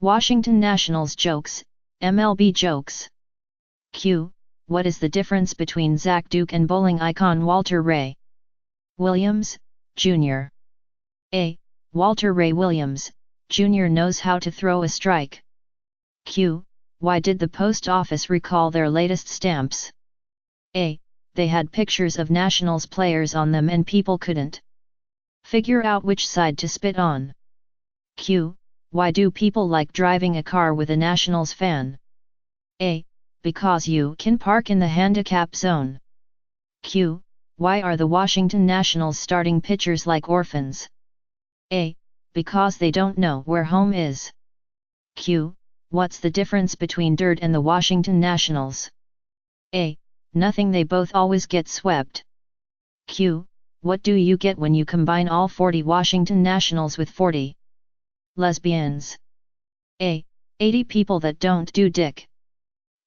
Washington Nationals jokes, MLB jokes. Q. What is the difference between Zach Duke and bowling icon Walter Ray Williams, Jr.? A. Walter Ray Williams, Jr. knows how to throw a strike. Q. Why did the post office recall their latest stamps? A. They had pictures of Nationals players on them and people couldn't figure out which side to spit on. Q. Why do people like driving a car with a Nationals fan? A. Because you can park in the handicap zone. Q. Why are the Washington Nationals starting pitchers like orphans? A. Because they don't know where home is. Q. What's the difference between Dirt and the Washington Nationals? A. Nothing, they both always get swept. Q. What do you get when you combine all 40 Washington Nationals with 40 lesbians? A. 80 people that don't do dick.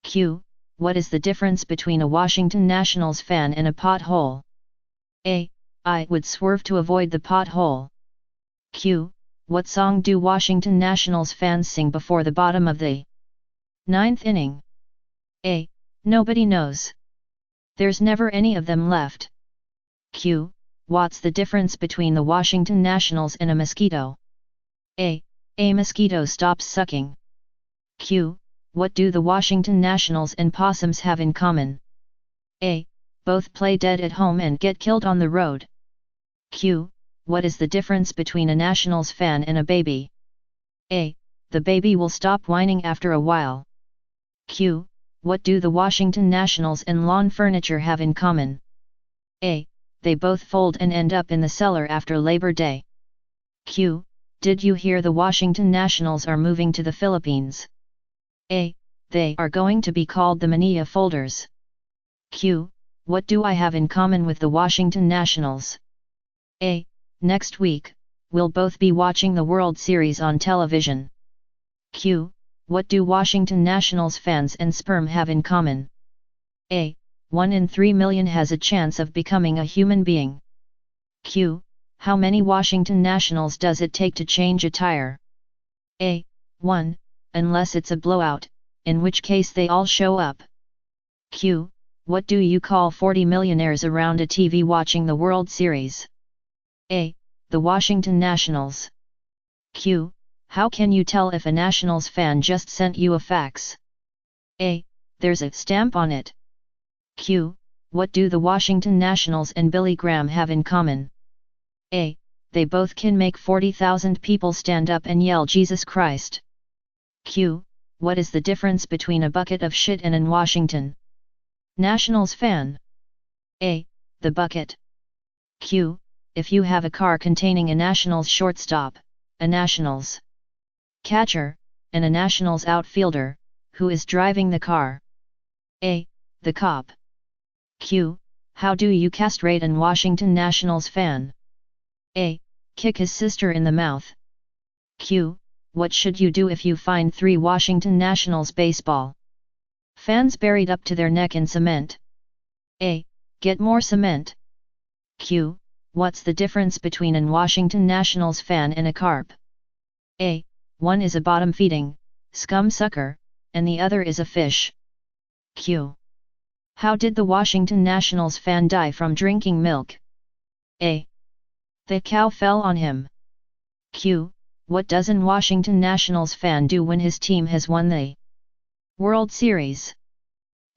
Q. What is the difference between a Washington Nationals fan and a pothole? A. I would swerve to avoid the pothole. Q. What song do Washington Nationals fans sing before the bottom of the ninth inning? A. Nobody knows. There's never any of them left. Q. What's the difference between the Washington Nationals and a mosquito? A. A mosquito stops sucking. Q. What do the Washington Nationals and possums have in common? A. Both play dead at home and get killed on the road. Q. What is the difference between a Nationals fan and a baby? A. The baby will stop whining after a while. Q. What do the Washington Nationals and lawn furniture have in common? A. They both fold and end up in the cellar after Labor Day. Q. Did you hear the Washington Nationals are moving to the Philippines? A. They are going to be called the Manila Folders. Q. What do I have in common with the Washington Nationals? A. Next week, we'll both be watching the World Series on television. Q. What do Washington Nationals fans and sperm have in common? A. 1 in 3 million has a chance of becoming a human being. Q. How many Washington Nationals does it take to change a tire? A. 1, unless it's a blowout, in which case they all show up. Q. What do you call 40 millionaires around a TV watching the World Series? A. The Washington Nationals. Q. How can you tell if a Nationals fan just sent you a fax? A. There's a stamp on it. Q. What do the Washington Nationals and Billy Graham have in common? A. They both can make 40,000 people stand up and yell Jesus Christ. Q. What is the difference between a bucket of shit and an Washington Nationals fan? A. The bucket. Q. If you have a car containing a Nationals shortstop, a Nationals catcher, and a Nationals outfielder, who is driving the car? A. The cop. Q. How do you castrate an Washington Nationals fan? A. Kick his sister in the mouth. Q. What should you do if you find 3 Washington Nationals baseball fans buried up to their neck in cement? A. Get more cement. Q. What's the difference between an Washington Nationals fan and a carp? A. One is a bottom-feeding scum sucker, and the other is a fish. Q. How did the Washington Nationals fan die from drinking milk? A. The cow fell on him. Q. What does an Washington Nationals fan do when his team has won the World Series?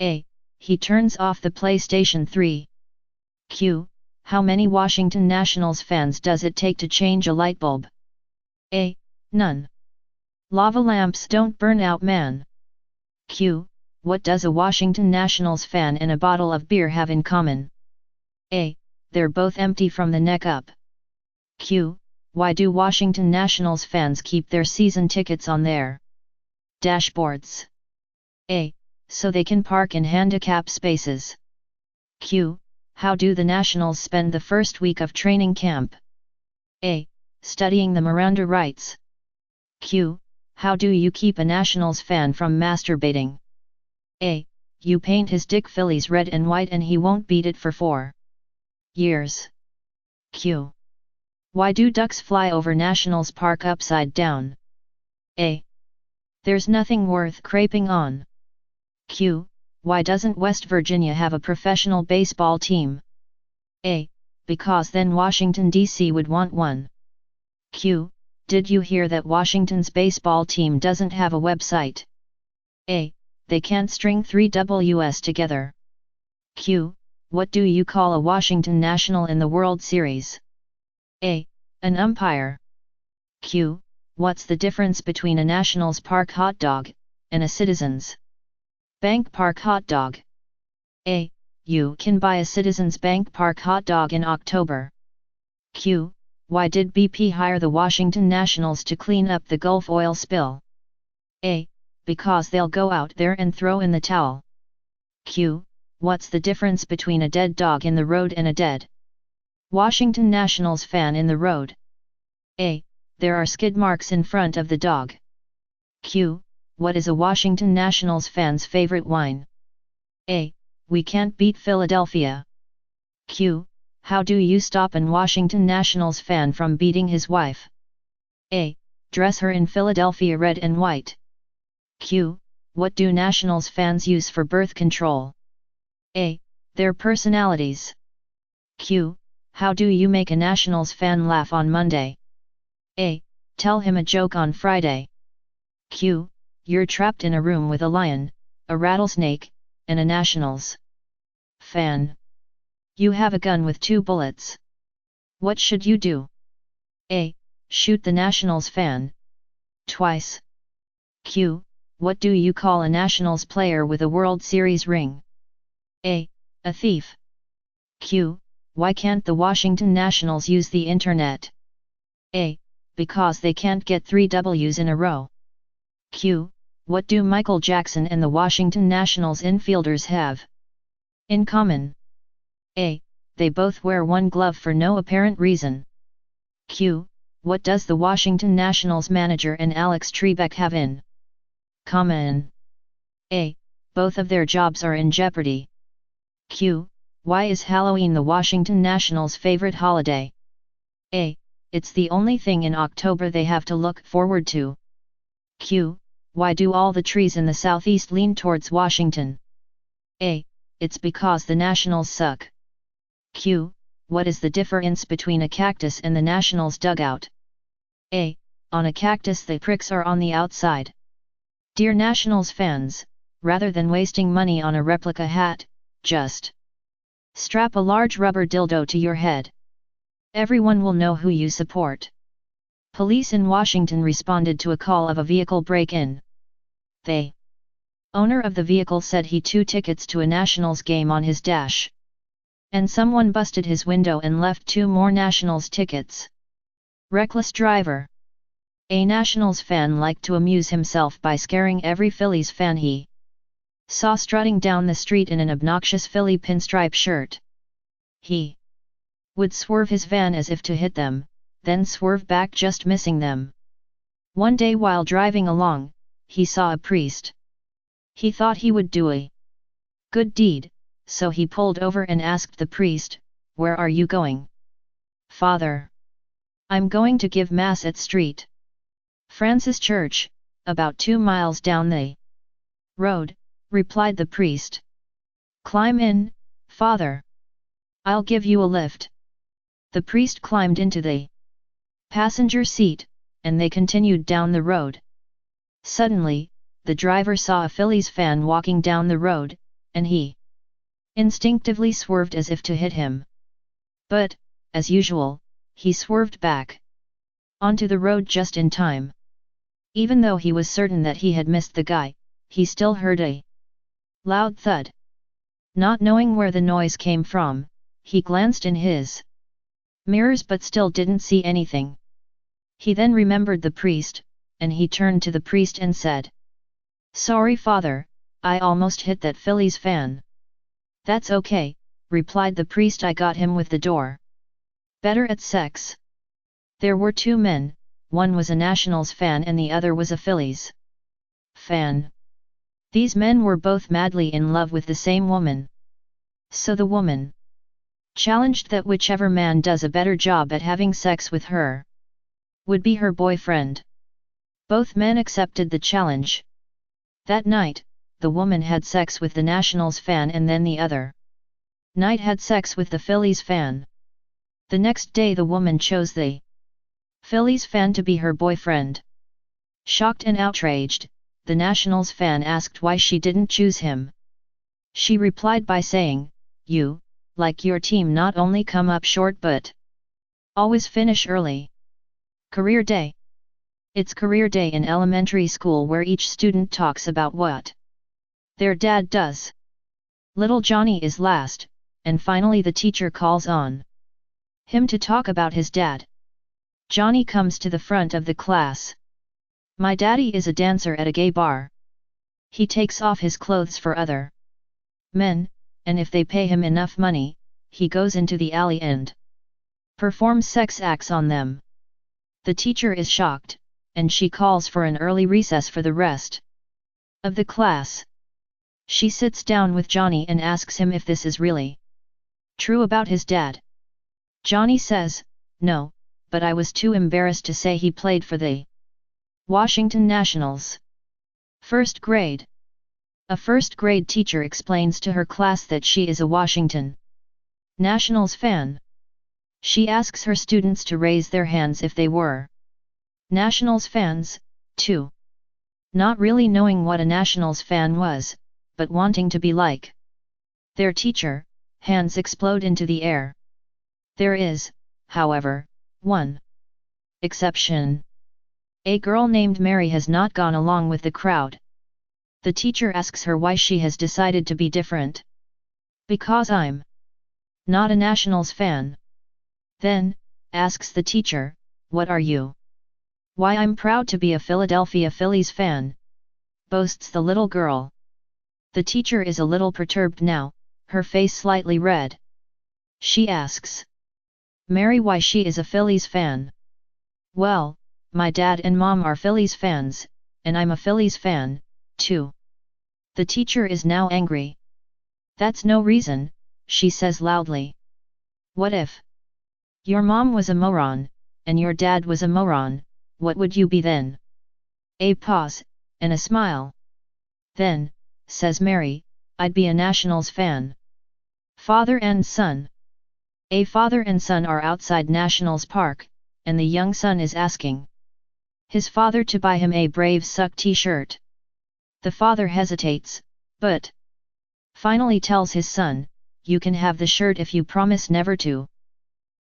A. He turns off the PlayStation 3. Q. How many Washington Nationals fans does it take to change a light bulb? A. None. Lava lamps don't burn out, man. Q. What does a Washington Nationals fan and a bottle of beer have in common? A. They're both empty from the neck up. Q. Why do Washington Nationals fans keep their season tickets on their dashboards? A. So they can park in handicap spaces. Q. How do the Nationals spend the first week of training camp? A. Studying the Miranda rights. Q. How do you keep a Nationals fan from masturbating? A. You paint his dick Phillies red and white and he won't beat it for 4 years. Q. Why do ducks fly over Nationals Park upside down? A. There's nothing worth craping on. Q. Why doesn't West Virginia have a professional baseball team? A. Because then Washington, D.C. would want one. Q. Did you hear that Washington's baseball team doesn't have a website? A. They can't string 3 Ws together. Q. What do you call a Washington National in the World Series? A. An umpire. Q. What's the difference between a Nationals Park hot dog and a Citizens Bank Park hot dog? A. You can buy a Citizens Bank Park hot dog in October. Q. Why did BP hire the Washington Nationals to clean up the Gulf oil spill? A. Because they'll go out there and throw in the towel. Q. What's the difference between a dead dog in the road and a dead Washington Nationals fan in the road? A. There are skid marks in front of the dog. Q. What is a Washington Nationals fan's favorite wine? A. We can't beat Philadelphia. Q. How do you stop an Washington Nationals fan from beating his wife? A. Dress her in Philadelphia red and white. Q. What do Nationals fans use for birth control? A. Their personalities. Q. How do you make a Nationals fan laugh on Monday? A. Tell him a joke on Friday. Q. You're trapped in a room with a lion, a rattlesnake, and a Nationals fan. You have a gun with 2 bullets. What should you do? A. Shoot the Nationals fan twice. Q. What do you call a Nationals player with a World Series ring? A. A thief. Q. Why can't the Washington Nationals use the internet? A. Because they can't get 3 Ws in a row. Q. What do Michael Jackson and the Washington Nationals infielders have in common? A. They both wear one glove for no apparent reason. Q. What does the Washington Nationals manager and Alex Trebek have in common? A. Both of their jobs are in jeopardy. Q. Why is Halloween the Washington Nationals' favorite holiday? A. It's the only thing in October they have to look forward to. Q. Why do all the trees in the southeast lean towards Washington? A. It's because the Nationals suck. Q. What is the difference between a cactus and the Nationals dugout? A. On a cactus the pricks are on the outside. Dear Nationals fans, rather than wasting money on a replica hat, just strap a large rubber dildo to your head. Everyone will know who you support. Police in Washington responded to a call of a vehicle break-in. The owner of the vehicle said he 2 tickets to a Nationals game on his dash. And someone busted his window and left 2 more Nationals tickets. Reckless driver. A Nationals fan liked to amuse himself by scaring every Phillies fan he saw strutting down the street in an obnoxious Philly pinstripe shirt. He would swerve his van as if to hit them, then swerve back just missing them. One day while driving along, he saw a priest. He thought he would do a good deed, so he pulled over and asked the priest, "Where are you going?" "Father, I'm going to give Mass at St. Francis Church, about 2 miles down the road," replied the priest. "Climb in, Father. I'll give you a lift." The priest climbed into the passenger seat, and they continued down the road. Suddenly, the driver saw a Phillies fan walking down the road, and he instinctively swerved as if to hit him. But, as usual, he swerved back onto the road just in time. Even though he was certain that he had missed the guy, he still heard a loud thud. Not knowing where the noise came from, he glanced in his mirrors but still didn't see anything. He then remembered the priest, and he turned to the priest and said, "Sorry, Father, I almost hit that Phillies fan." "That's okay," replied the priest, "I got him with the door. Better at sex." There were 2 men, one was a Nationals fan and the other was a Phillies fan. These men were both madly in love with the same woman. So the woman challenged that whichever man does a better job at having sex with her would be her boyfriend. Both men accepted the challenge. That night, the woman had sex with the Nationals fan and then the other night had sex with the Phillies fan. The next day the woman chose the Phillies fan to be her boyfriend. Shocked and outraged, the Nationals fan asked why she didn't choose him. She replied by saying, "You, like your team, not only come up short but always finish early." Career Day. It's career day in elementary school where each student talks about what their dad does. Little Johnny is last, and finally the teacher calls on him to talk about his dad. Johnny comes to the front of the class. "My daddy is a dancer at a gay bar. He takes off his clothes for other men, and if they pay him enough money, he goes into the alley and performs sex acts on them." The teacher is shocked, and she calls for an early recess for the rest of the class. She sits down with Johnny and asks him if this is really true about his dad. Johnny says, "No, but I was too embarrassed to say he played for the Washington Nationals." First grade. A first grade teacher explains to her class that she is a Washington Nationals fan. She asks her students to raise their hands if they were Nationals fans, too. Not really knowing what a Nationals fan was, but wanting to be like their teacher, hands explode into the air. There is, however, one exception. A girl named Mary has not gone along with the crowd. The teacher asks her why she has decided to be different. "Because I'm not a Nationals fan." Then, asks the teacher, "What are you?" "Why, I'm proud to be a Philadelphia Phillies fan," boasts the little girl. The teacher is a little perturbed now, her face slightly red. She asks Mary why she is a Phillies fan. "Well, my dad and mom are Phillies fans, and I'm a Phillies fan, too." The teacher is now angry. "That's no reason," she says loudly. "What if your mom was a moron, and your dad was a moron, what would you be then?" A pause, and a smile. "Then," says Mary, "I'd be a Nationals fan." Father and son. A father and son are outside Nationals Park, and the young son is asking his father to buy him a Braves Suck t-shirt. The father hesitates, but finally tells his son, "You can have the shirt if you promise never to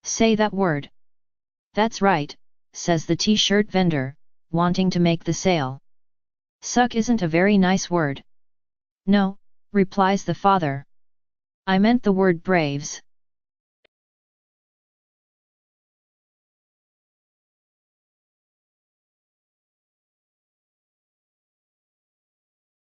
say that word." "That's right," says the t-shirt vendor, wanting to make the sale. "Suck isn't a very nice word." "No," replies the father. "I meant the word Braves."